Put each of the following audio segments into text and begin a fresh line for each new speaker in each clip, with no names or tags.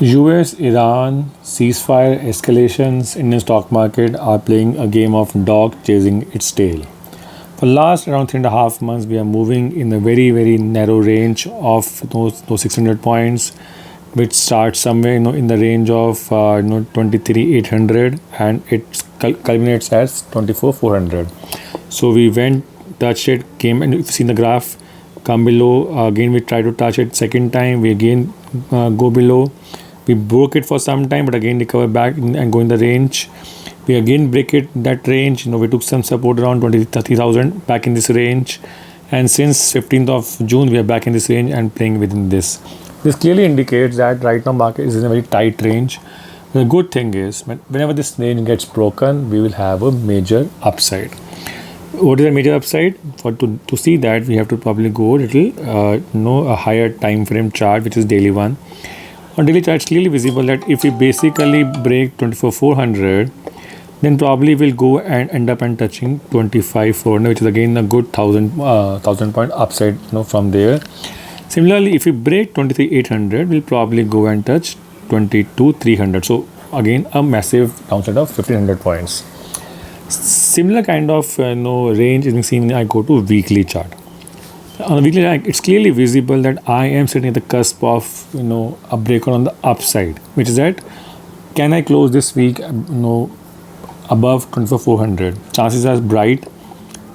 US Iran ceasefire escalations. Indian stock market are playing a game of dog chasing its tail. For last around 3.5 months, we are moving in a very narrow range of those 600 points, which starts somewhere in the range of 23,800 and it culminates as 24,400. So we went, touched it, came, and if you've seen the graph, come below again. We try to touch it second time, we again go below. We broke it for some time, but again recover back and go in the range. We again break it that range. We took some support around 30,000 back in this range, and since 15th of June we are back in this range and playing within this. This clearly indicates that right now market is in a very tight range. The good thing is whenever this range gets broken, we will have a major upside. What is a major upside? To see that, we have to probably go a little a higher time frame chart, which is daily one. On daily chart, it's clearly visible that if we basically break 24,400, then probably we'll go and end up and touching 25,400, which is again a good 1,000 point upside from there. Similarly, if we break 23,800, we'll probably go and touch 22,300. So again, a massive downside of 1,500 points. Similar kind of range is seen when I go to weekly chart. On a weekly chart, it's clearly visible that I am sitting at the cusp of a breakout on the upside, which is that can I close this week above 24,400? Chances are bright.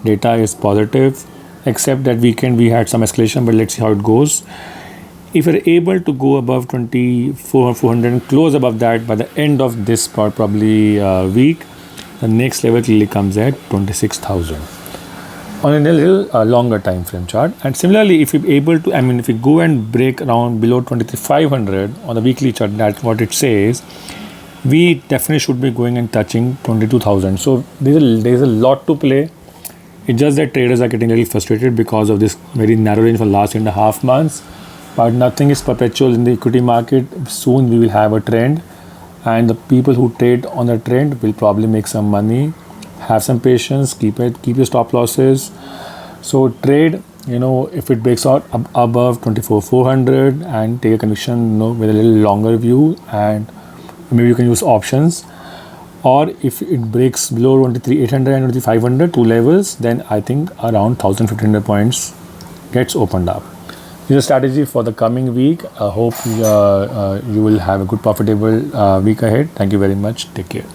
Data is positive, except that weekend we had some escalation, but let's see how it goes. If we're able to go above 24,400 and close above that by the end of this probably week, the next level clearly comes at 26,000 on a little longer time frame chart. And similarly, if we're able to, if we go and break around below 23,500 on the weekly chart, that's what it says, we definitely should be going and touching 22,000. So there's a lot to play. It's just that traders are getting really frustrated because of this very narrow range for last 2.5 months. But nothing is perpetual in the equity market. Soon we will have a trend, and the people who trade on the trend will probably make some money. Have some patience, keep your stop losses. So trade, if it breaks out above 24,400 and take a conviction, with a little longer view, and maybe you can use options. Or if it breaks below 23,800 and 23,500, two levels, then I think around 1,500 points gets opened up. This is a strategy for the coming week. I hope you will have a good profitable week ahead. Thank you very much. Take care.